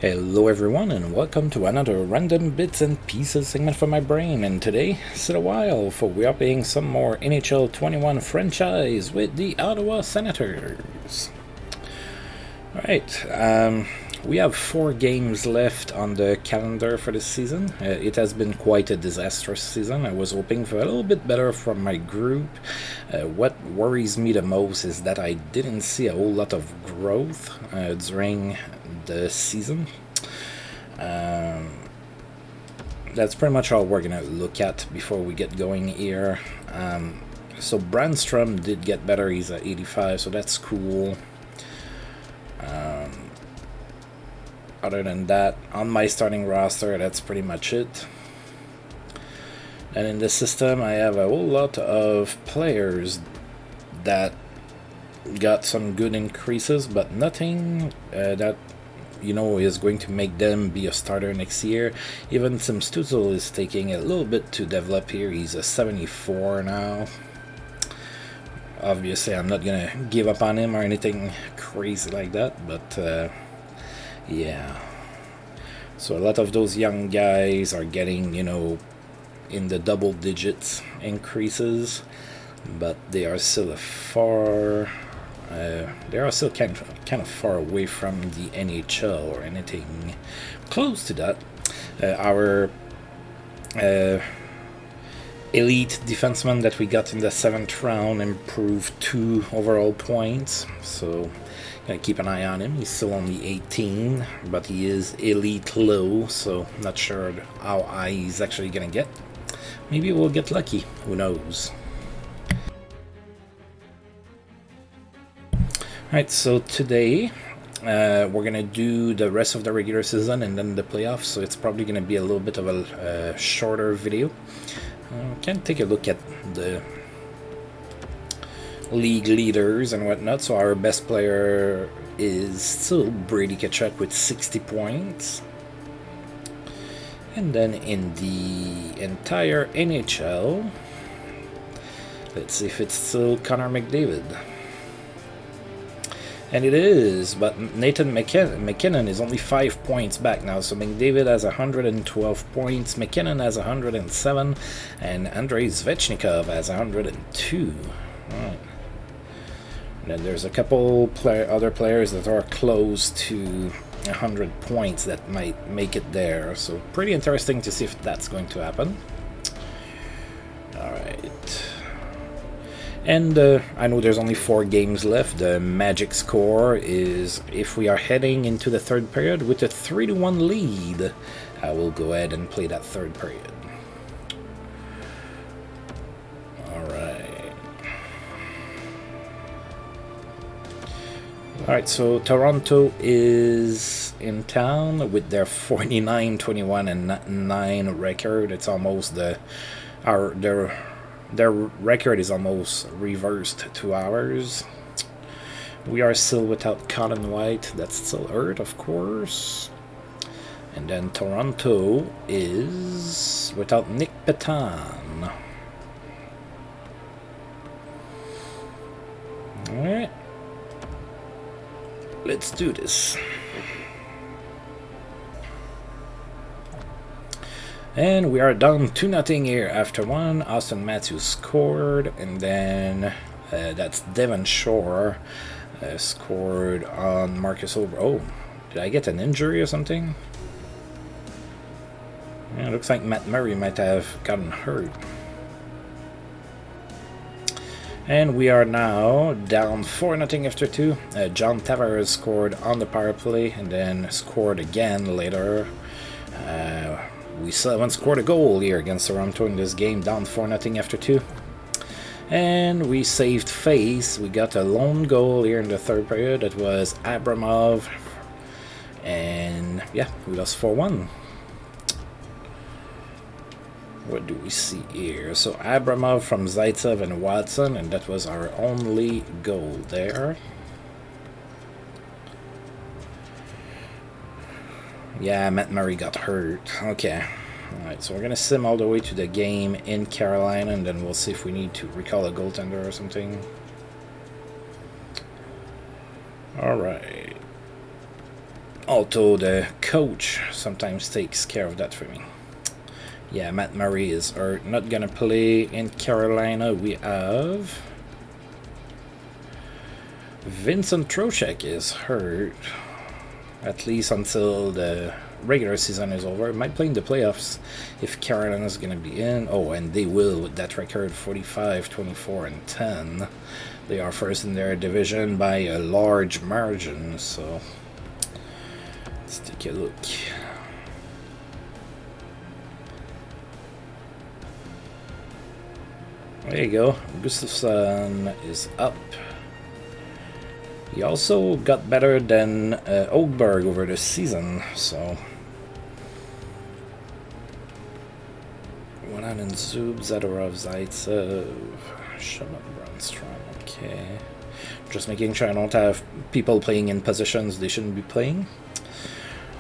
Hello everyone and welcome to another random bits and pieces segment from my brain, and today it's a while for we are playing some more NHL21 franchise with the Ottawa Senators. Alright, we have 4 games left on the calendar for this season. It has been quite a disastrous season. I was hoping for a little bit better from my group. What worries me the most is that I didn't see a whole lot of growth during the season. That's pretty much all we're gonna look at before we get going here. So Brandstrom did get better. He's at 85, so that's cool. Other than that, on my starting roster, that's pretty much it. And in the system, I have a whole lot of players that got some good increases, but nothing that is going to make them be a starter next year. Even Tim Stutzel is taking a little bit to develop here. He's a 74 now. Obviously, I'm not gonna give up on him or anything crazy like that, but yeah. So a lot of those young guys are getting, in the double digits increases, but they are still kind of far away from the NHL or anything close to that. Our elite defenseman that we got in the 7th round improved 2 overall points, so gonna keep an eye on him. He's still only 18, but he is elite low, so not sure how high he's actually gonna get. Maybe we'll get lucky, who knows. Alright, so today we're gonna do the rest of the regular season and then the playoffs, so it's probably gonna be a little bit of a shorter video. Can take a look at the league leaders and whatnot. So our best player is still Brady Tkachuk with 60 points. And then in the entire NHL, let's see if it's still Connor McDavid. And it is, but Nathan McKinnon is only 5 points back now. So McDavid has 112 points, McKinnon has 107, and Andrei Svechnikov has 102. Right. And then there's a couple other players that are close to 100 points that might make it there. So pretty interesting to see if that's going to happen. Alright. And I know there's only 4 games left. The magic score is, if we are heading into the 3rd period with a 3-1 lead, I will go ahead and play that 3rd period. Alright, so Toronto is in town with their 49-21 and 9 record. It's almost their record is almost reversed to ours. We are still without Colin White. That's still hurt, of course. And then Toronto is without Nick Petan. Alright. Let's do this. And we are down 2-0 here after 1. Austin Matthews scored, and then that's Devon Shore scored on Marcus Over. Oh, did I get an injury or something? Yeah, it looks like Matt Murray might have gotten hurt. And we are now down 4-0 after 2. John Tavares scored on the power play and then scored again later. We still haven't scored a goal here against Toronto in this game, down 4-0 after 2. And we saved face. We got a lone goal here in the 3rd period. It was Abramov. And yeah, we lost 4-1. What do we see here? So Abramov from Zaitsev and Watson, and that was our only goal there. Yeah, Matt Murray got hurt. Okay. Alright, so we're going to sim all the way to the game in Carolina, and then we'll see if we need to recall a goaltender or something. Alright. although the coach sometimes takes care of that for me. Yeah, Matt Murray is not gonna play in Carolina. We have Vincent Trocheck is hurt, at least until the regular season is over. Might play in the playoffs if Carolina is gonna be in. Oh, and they will with that record, 45, 24, and 10. They are first in their division by a large margin. So let's take a look. There you go. Gustafsson is up. He also got better than Oakberg over the season, so. Wananen, Zub, Zadorov, Zaitsev, Shabbat, Brandstrom, okay. Just making sure I don't have people playing in positions they shouldn't be playing.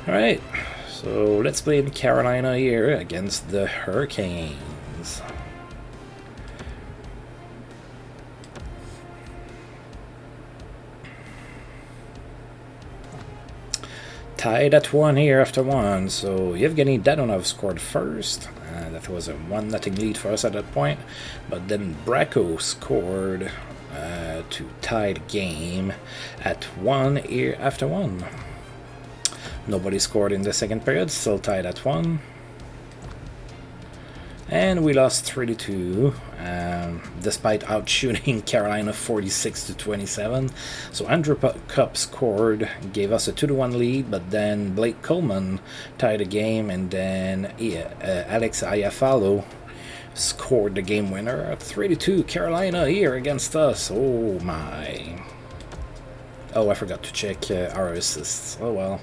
Alright, so let's play in Carolina here against the Hurricanes. Tied at 1 here after 1, so Yevgeny Dadonov scored first. That was a 1-0 lead for us at that point, but then Bracco scored to tie the game at 1 here after 1. Nobody scored in the second period, still tied at 1. And we lost 3-2, despite outshooting Carolina 46-27. So Andrew Cup scored, gave us a 2-1 lead, but then Blake Coleman tied the game, and then Alex Iafallo scored the game winner. 3-2 Carolina here against us. Oh my. Oh, I forgot to check our assists. Oh well.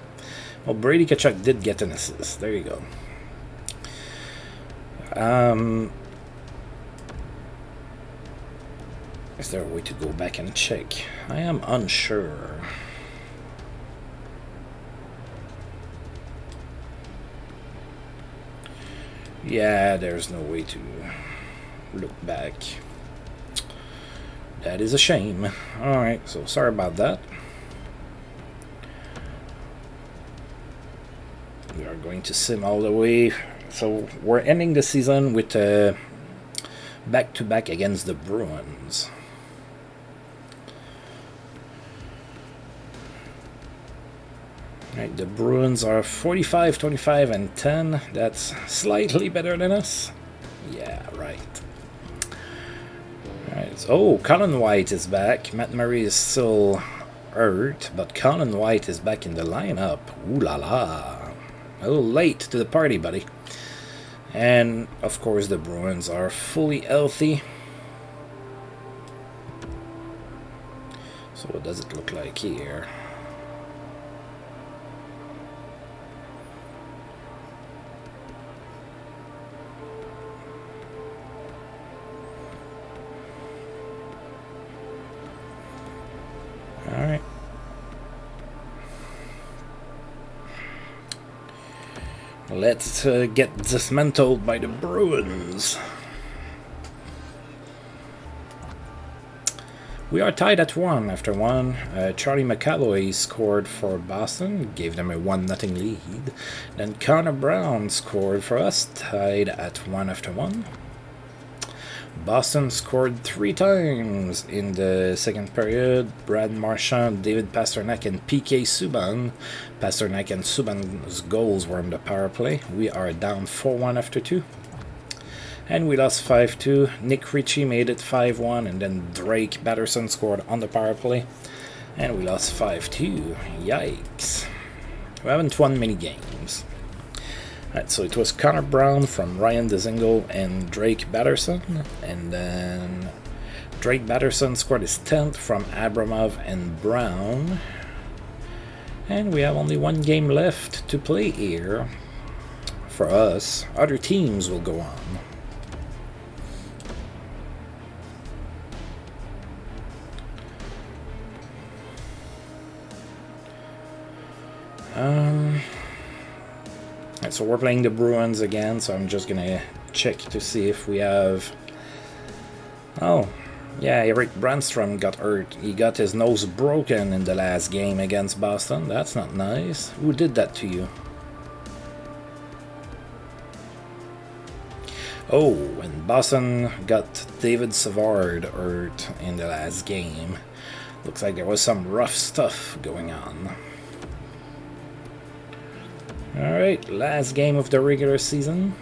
Well, Brady Tkachuk did get an assist. There you go. Is there a way to go back and check? I am unsure. Yeah, there's no way to look back. That is a shame. Alright, so sorry about that. We are going to sim all the way. So we're ending the season with a back-to-back against the Bruins. Right, the Bruins are 45, 25, and 10. That's slightly better than us. Yeah, right. Alright, so, Colin White is back. Matt Murray is still hurt, but Colin White is back in the lineup. Ooh la la. A little late to the party, buddy. And, of course, the Bruins are fully healthy. So what does it look like here? Alright. Let's get dismantled by the Bruins. We are tied at 1 after 1. Charlie McAvoy scored for Boston, gave them a 1-0 lead. Then Connor Brown scored for us, tied at 1 after 1. Boston scored 3 times in the second period. Brad Marchand, David Pasternak, and PK Subban. Pasternak and Subban's goals were on the power play. We are down 4-1 after 2. And we lost 5-2. Nick Ritchie made it 5-1, and then Drake Batterson scored on the power play. And we lost 5-2. Yikes. We haven't won many games. Right, so it was Connor Brown from Ryan Dzingel and Drake Batterson, and then Drake Batterson scored his 10th from Abramov and Brown. And we have only 1 game left to play here for us. Other teams will go on. So we're playing the Bruins again, so I'm just gonna check to see if we have... Oh, Yeah, Eric Brandstrom got hurt. He got his nose broken in the last game against Boston. That's not nice. Who did that to you? Oh, and Boston got David Savard hurt in the last game. Looks like there was some rough stuff going on. Alright, last game of the regular season.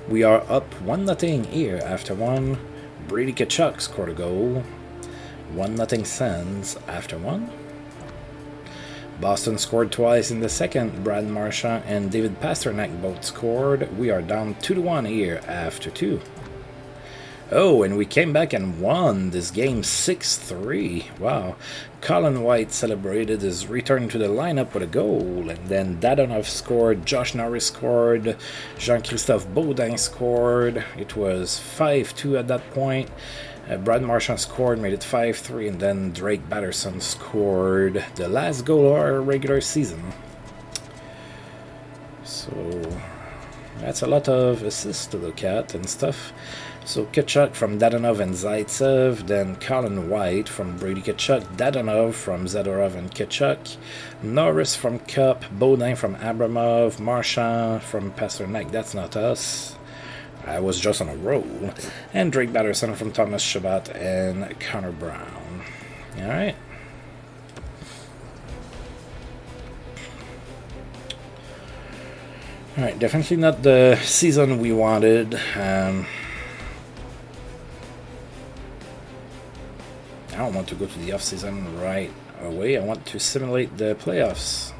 We are up 1-0 here after one. Brady Tkachuk scored a goal. 1-0 Sens after one. Boston scored twice in the second. Brad Marchand and David Pastrnak both scored. We are down 2-1 here after two. Oh, and we came back and won this game 6-3. Wow. Colin White celebrated his return to the lineup with a goal. And then Dadonov scored, Josh Norris scored, Jean-Christophe Baudin scored. It was 5-2 at that point. Brad Marchand scored, made it 5-3, and then Drake Batterson scored the last goal of our regular season. So that's a lot of assists to look at and stuff. So Tkachuk from Dadonov and Zaitsev, then Colin White from Brady Tkachuk, Dadonov from Zadorov and Tkachuk, Norris from Cup, Baudin from Abramov, Marchand from Pastrnak. That's not us. I was just on a roll. And Drake Batterson from Thomas Chabot and Connor Brown. Alright. Alright, definitely not the season we wanted. I don't want to go to the off-season right away. I want to simulate the playoffs.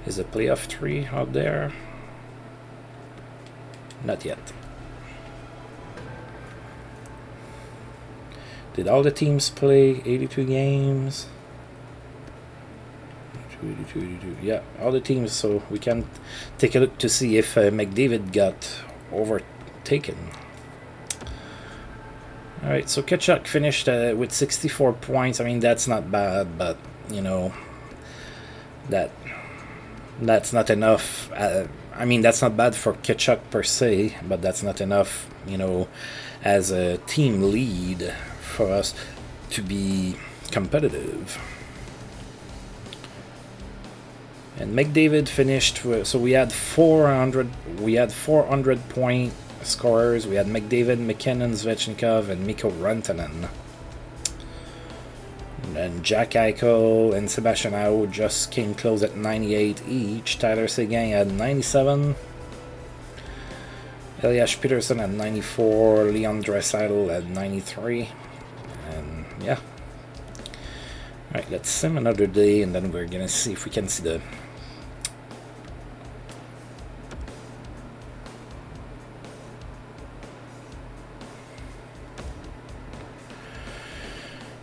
Is a playoff 3 out there? Not yet. Did all the teams play 82 games? 82. Yeah, all the teams, so we can take a look to see if McDavid got overtaken. Alright, so Tkachuk finished with 64 points. I mean, that's not bad, but, you know, that's not enough. I mean, that's not bad for Tkachuk per se, but that's not enough, you know, as a team lead for us to be competitive. And McDavid finished with, so we had 400 point scorers. We had McDavid, McKinnon, Svechnikov, and Mikko Rantanen. And then Jack Eichel and Sebastian Aho just came close at 98 each. Tyler Seguin had 97. Elias Peterson at 94. Leon Draisaitl at 93. And yeah. Alright, let's sim another day, and then we're gonna see if we can see the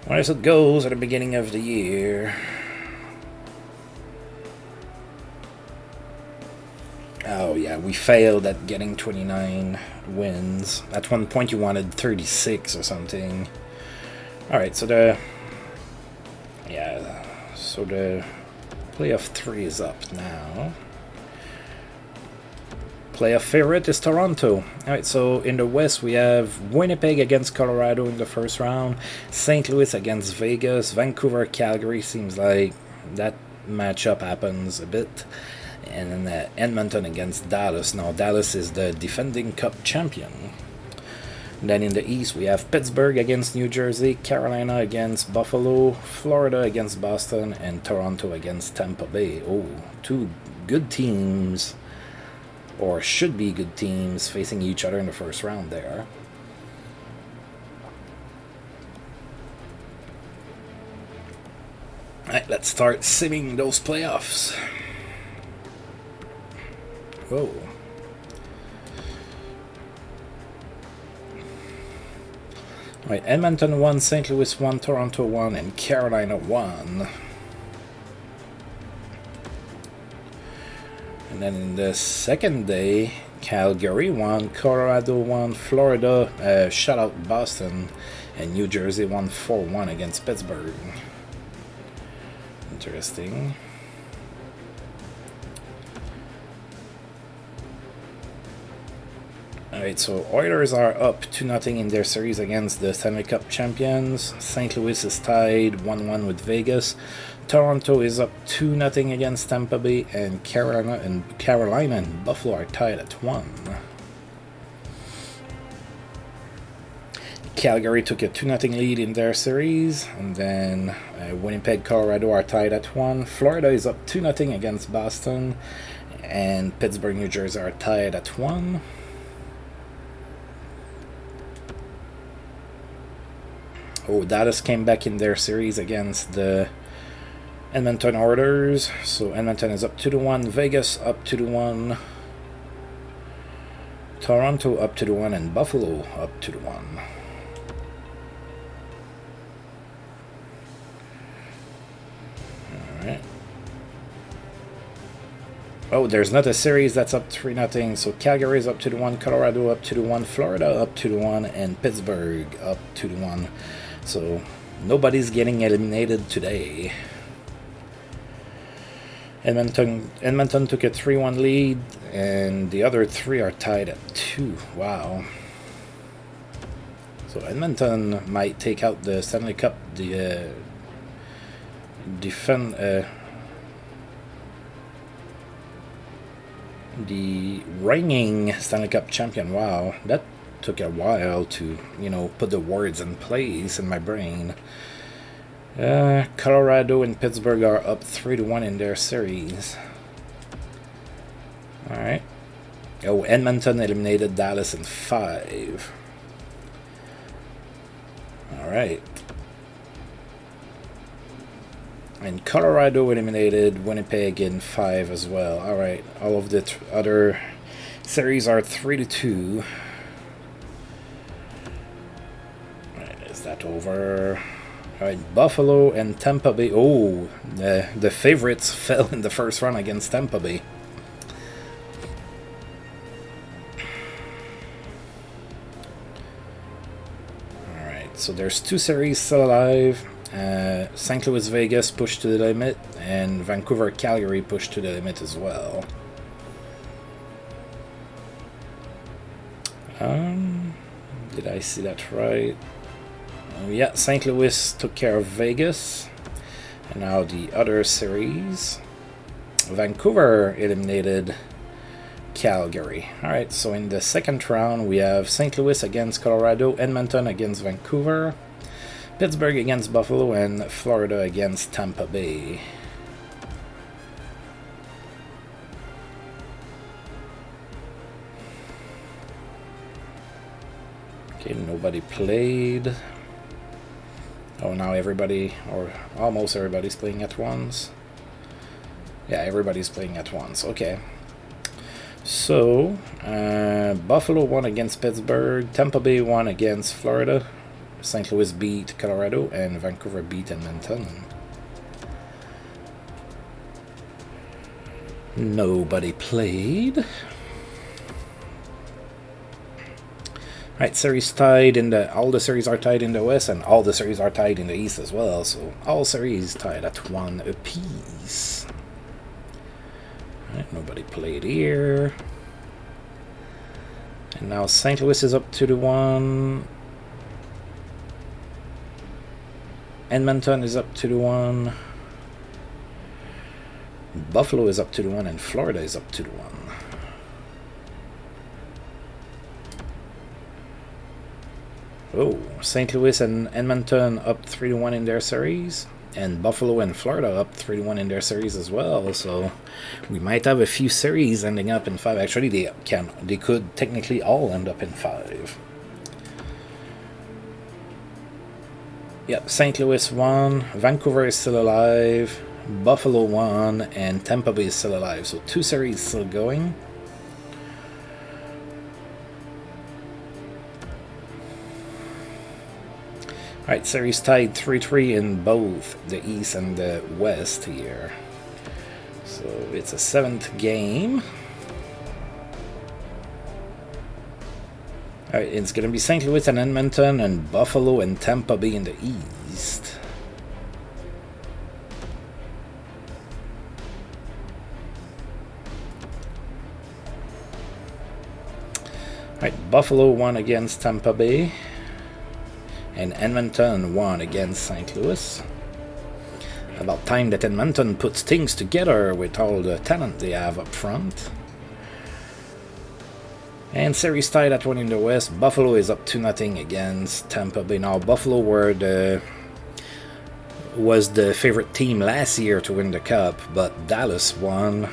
as it goes at the beginning of the year. Oh yeah, we failed at getting 29 wins. At one point you wanted 36 or something. Alright, so the playoff 3 is up now. Playoff favorite is Toronto. Alright, so in the West we have Winnipeg against Colorado in the first round, St. Louis against Vegas, Vancouver, Calgary, seems like that matchup happens a bit, and then Edmonton against Dallas. Now Dallas is the defending Cup champion. And then in the East we have Pittsburgh against New Jersey, Carolina against Buffalo, Florida against Boston, and Toronto against Tampa Bay. Oh, two good teams, or should be good teams, facing each other in the first round there. Alright, let's start simming those playoffs. Whoa. Alright, Edmonton 1, St. Louis 1, Toronto 1, and Carolina 1. And then in the second day, Calgary 1, Colorado 1, Florida shut out Boston, and New Jersey won 4-1 against Pittsburgh. Interesting. Alright, so Oilers are up 2-0 in their series against the Stanley Cup champions. St. Louis is tied 1-1 with Vegas. Toronto is up 2-0 against Tampa Bay, and Carolina and Buffalo are tied at 1. Calgary took a 2-0 lead in their series, and then Winnipeg, Colorado are tied at 1. Florida is up 2-0 against Boston, and Pittsburgh, New Jersey are tied at 1. Oh, Dallas came back in their series against the Edmonton Oilers, so Edmonton is up 2-1, Vegas up 2-1, Toronto up 2-1, and Buffalo up 2-1. Alright. Oh, there's not a series that's up 3-0, so Calgary is up 2-1, Colorado up 2-1, Florida up 2-1, and Pittsburgh up 2-1. So nobody's getting eliminated today. Edmonton took a 3-1 lead, and the other three are tied at 2. Wow. So Edmonton might take out the Stanley Cup, the reigning Stanley Cup champion. Wow, that took a while to, put the words in place in my brain. Colorado and Pittsburgh are up 3-1 in their series. Alright. Oh, Edmonton eliminated Dallas in 5. Alright. And Colorado eliminated Winnipeg in 5 as well. Alright, all of the other series are 3-2. Is that over? Alright, Buffalo and Tampa Bay. Oh, the favorites fell in the first round against Tampa Bay. Alright, so there's 2 series still alive. St. Louis, Vegas pushed to the limit, and Vancouver, Calgary pushed to the limit as well. Did I see that right? Yeah, St. Louis took care of Vegas. And now the other series. Vancouver eliminated Calgary. Alright, so in the second round we have St. Louis against Colorado, Edmonton against Vancouver, Pittsburgh against Buffalo, and Florida against Tampa Bay. Okay, nobody played. Oh, now everybody, or almost everybody's playing at once. Yeah, everybody's playing at once. Okay. So, Buffalo won against Pittsburgh, Tampa Bay won against Florida, St. Louis beat Colorado, and Vancouver beat Edmonton. Nobody played. Right, series tied in all the series are tied in the West, and all the series are tied in the East as well. So all series tied at 1 apiece. Right, nobody played here. And now St. Louis is up 2-1. Edmonton is up 2-1. Buffalo is up 2-1, and Florida is up 2-1. Oh, St. Louis and Edmonton up 3-1 in their series, and Buffalo and Florida up 3-1 in their series as well. So we might have a few series ending up in 5. Actually, they could technically all end up in 5. Yep, St. Louis won, Vancouver is still alive, Buffalo won, and Tampa Bay is still alive. So 2 series still going. Alright, series tied 3-3 in both the East and the West here. So it's a 7th game. Alright, it's going to be St. Louis and Edmonton, and Buffalo and Tampa Bay in the East. Alright, Buffalo won against Tampa Bay. And Edmonton won against St. Louis. About time that Edmonton puts things together with all the talent they have up front. And series tied at 1 in the West. Buffalo is up 2-0 against Tampa Bay. Now Buffalo was the favorite team last year to win the cup, but Dallas won.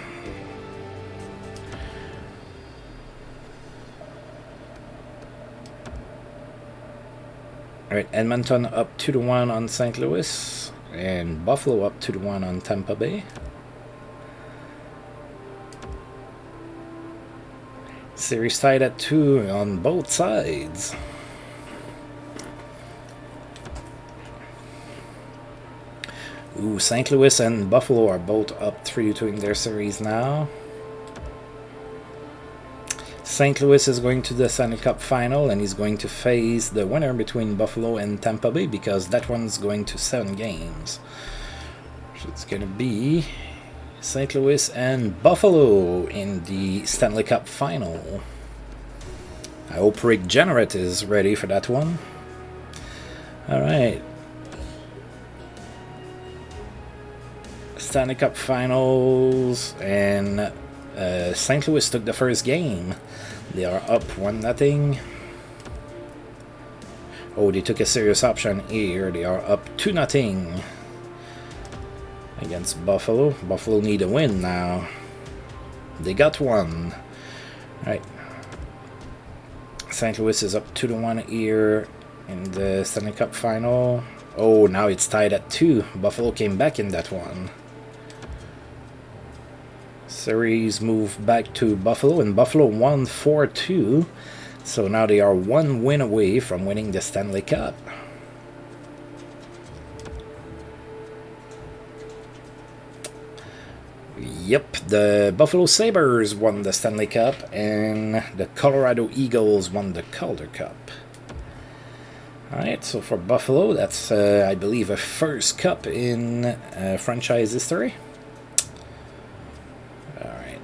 Alright, Edmonton up 2-1 on St. Louis, and Buffalo up 2-1 on Tampa Bay. Series tied at 2 on both sides. Ooh, St. Louis and Buffalo are both up 3-2 in their series now. St. Louis is going to the Stanley Cup final, and he's going to face the winner between Buffalo and Tampa Bay, because that one's going to 7 games. So it's going to be St. Louis and Buffalo in the Stanley Cup final. I hope Rick Jenneret is ready for that one. Alright. Stanley Cup finals, and St. Louis took the first game. They are up 1-0. Oh, they took a serious option here. They are up 2-0 against Buffalo. Buffalo need a win now. They got one. Right. St. Louis is up 2-1 here in the Stanley Cup final. Oh, now it's tied at 2. Buffalo came back in that one. Series moved back to Buffalo, and Buffalo won 4-2. So now they are 1 win away from winning the Stanley Cup. Yep, the Buffalo Sabres won the Stanley Cup, and the Colorado Eagles won the Calder Cup. Alright, so for Buffalo, that's, I believe, a first cup in franchise history. Alright.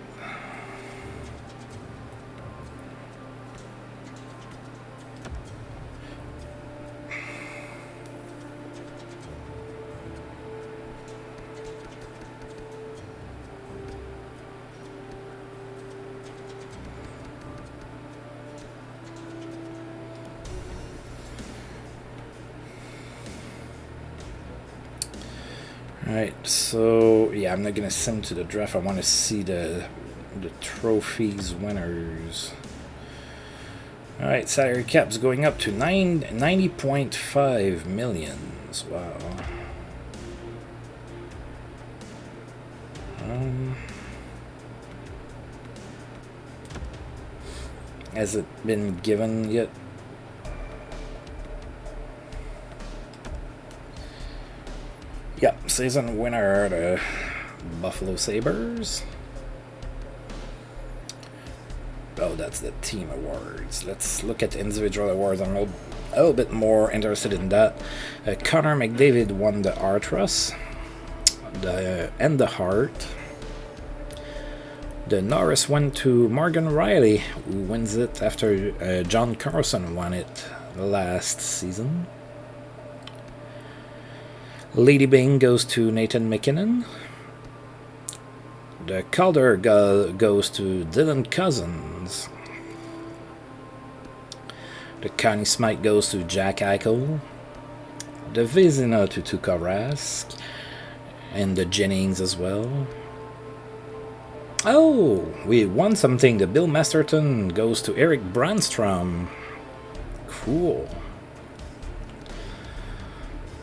Alright, so yeah, I'm not gonna send to the draft. I want to see the trophies winners. Alright, salary cap's going up to 90.5 millions. Wow. Has it been given yet? Yep, season winner, the Buffalo Sabres. Oh, that's the team awards. Let's look at individual awards. I'm a little bit more interested in that. Connor McDavid won the Artros and the Hart. The Norris went to Morgan Riley, who wins it after John Carlson won it last season. Lady Byng goes to Nathan McKinnon. The Calder goes to Dylan Cousins. The Connie Smythe goes to Jack Eichel. The Vezina to Tuukka Rask. And the Jennings as well. Oh, we won something. The Bill Masterton goes to Eric Brandstrom. Cool.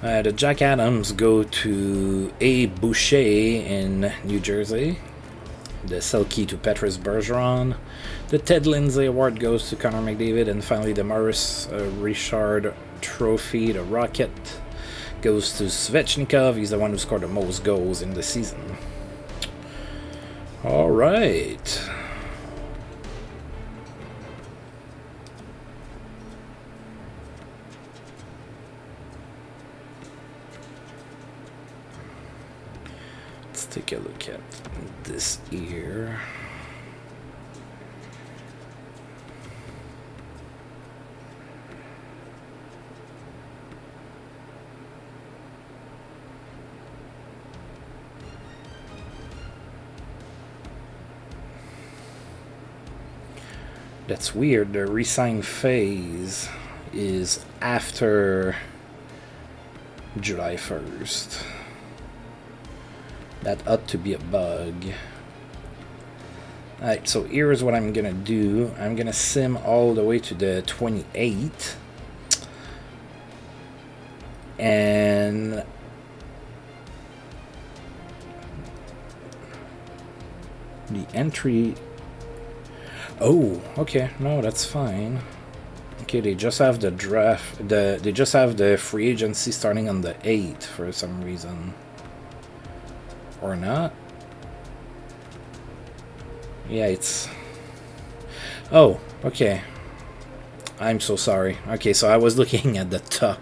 The Jack Adams go to A. Boucher in New Jersey. The Selke to Petrus Bergeron. The Ted Lindsay Award goes to Connor McDavid. And finally the Maurice Richard Trophy, the Rocket, goes to Svechnikov. He's the one who scored the most goals in the season. Alright. Let's take a look at this here. That's weird. The re-sign phase is after July 1st. That ought to be a bug. Alright, so here's what I'm gonna do. I'm gonna sim all the way to the 28th. And the entry... Oh, okay. No, that's fine. Okay, they just have the draft... They just have the free agency starting on the 8th for some reason. Or not. Yeah, it's... Oh, okay. I'm so sorry. Okay, so I was looking at the top.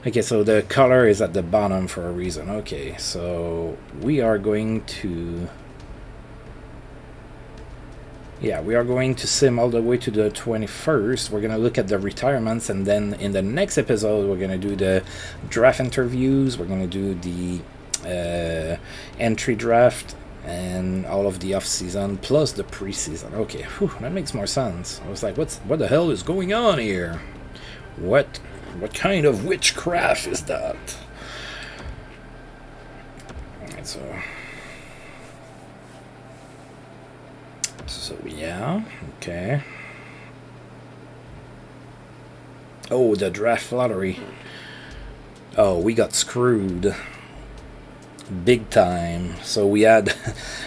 Okay, so the color is at the bottom for a reason. Okay, so we are going to... Yeah, we are going to sim all the way to the 21st. We're going to look at the retirements, and then in the next episode, we're going to do the draft interviews. We're going to do the entry draft and all of the off-season plus the preseason. Okay, whew, that makes more sense. I was like, what the hell is going on here? What kind of witchcraft is that? Alright, so yeah, okay. Oh, the draft lottery. Oh, we got screwed. Big time. So we had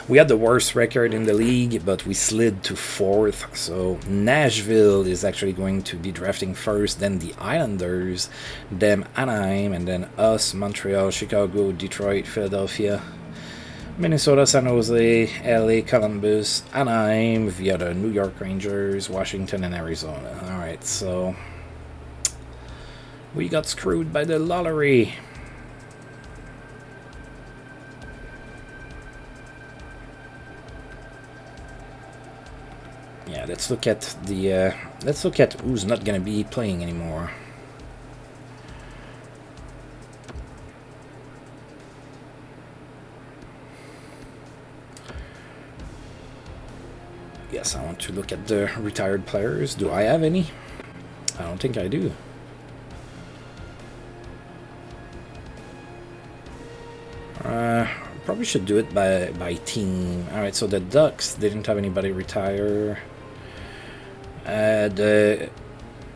the worst record in the league, but we slid to 4th. So Nashville is actually going to be drafting first, then the Islanders, then Anaheim, and then us, Montreal, Chicago, Detroit, Philadelphia, Minnesota, San Jose, LA, Columbus, Anaheim via the New York Rangers, Washington, and Arizona. Alright, so we got screwed by the lottery. Yeah, let's look at who's not gonna be playing anymore. Yes, I want to look at the retired players. Do I have any? I don't think I do. Probably should do it by team. Alright, so the Ducks didn't have anybody retire. The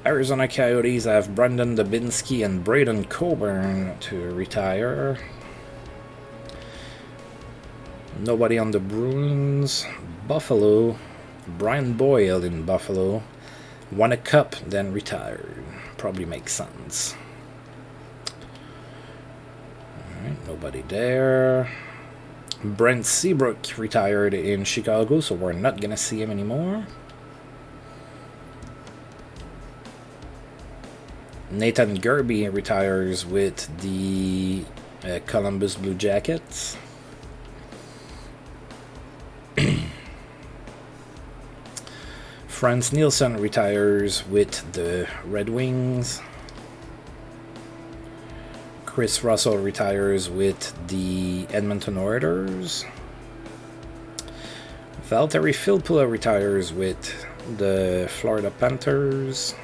Arizona Coyotes have Brendan Dubinsky and Braden Coburn to retire. Nobody on the Bruins. Buffalo. Brian Boyle in Buffalo. Won a cup, then retired. Probably makes sense. Alright, nobody there. Brent Seabrook retired in Chicago, so we're not gonna see him anymore. Nathan Gerby retires with the Columbus Blue Jackets. Franz Nielsen retires with the Red Wings. Chris Russell retires with the Edmonton Oilers. Valtteri Filppula retires with the Florida Panthers.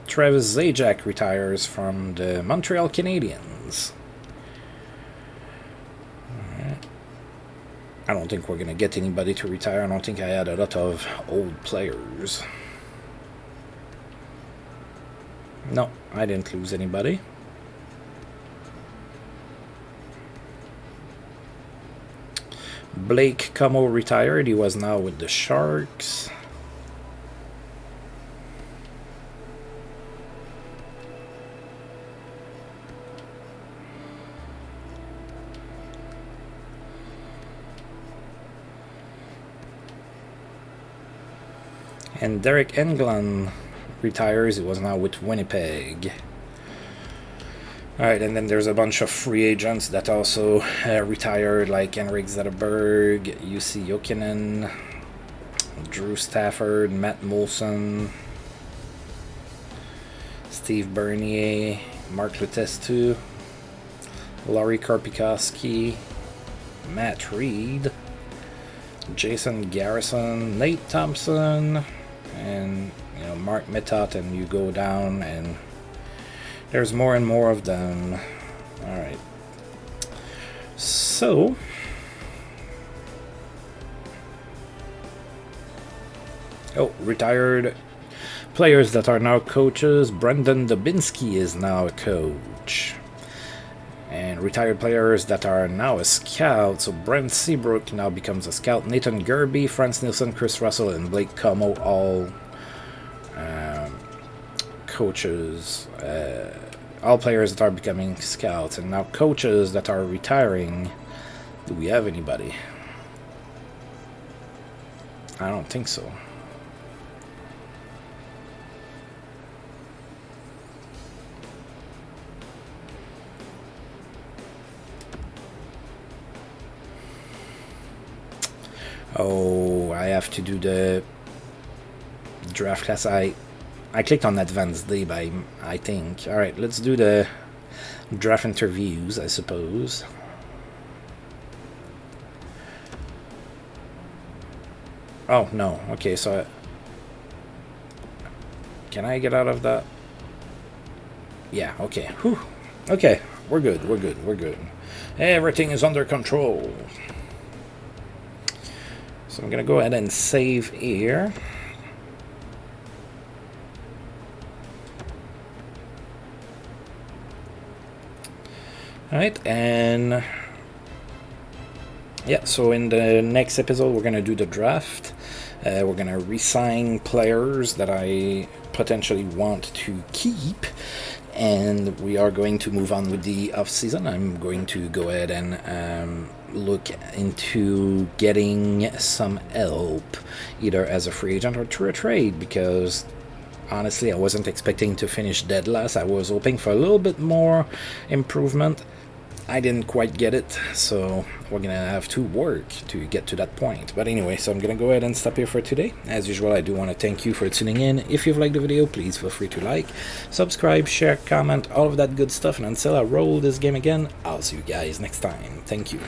Travis Zajac retires from the Montreal Canadiens. I don't think we're going to get anybody to retire. I don't think I had a lot of old players. No, I didn't lose anybody. Blake Como retired. He was now with the Sharks. And Derek Englund retires. He was now with Winnipeg. Alright, and then there's a bunch of free agents that also retired, like Henrik Zetterberg, UC Jokinen, Drew Stafford, Matt Molson, Steve Bernier, Mark Letestu, Laurie Karpikowski, Matt Reed, Jason Garrison, Nate Thompson, and Mark Methot, and you go down and there's more and more of them. Alright. So retired players that are now coaches. Brendan Dubinsky is now a coach. And retired players that are now a scout. So Brent Seabrook now becomes a scout. Nathan Gerby, Franz Nielsen, Chris Russell, and Blake Como all coaches. All players that are becoming scouts. And now coaches that are retiring. Do we have anybody? I don't think so. Oh, I have to do the draft class. I clicked on Advanced Day, by I think. Alright, let's do the draft interviews, I suppose. Oh, no. Okay, so can I get out of that? Yeah, okay. Whew. Okay, we're good, we're good, we're good. Everything is under control. So I'm going to go ahead and save here. Alright, and yeah, so in the next episode we're going to do the draft. We're going to re-sign players that I potentially want to keep. And we are going to move on with the off-season. I'm going to go ahead and look into getting some help, either as a free agent or through a trade, because honestly I wasn't expecting to finish dead last. I was hoping for a little bit more improvement. I didn't quite get it, so we're gonna have to work to get to that point. But anyway, so I'm gonna go ahead and stop here for today. As usual, I do want to thank you for tuning in. If you've liked the video, please feel free to like, subscribe, share, comment, all of that good stuff. And until I roll this game again, I'll see you guys next time. Thank you.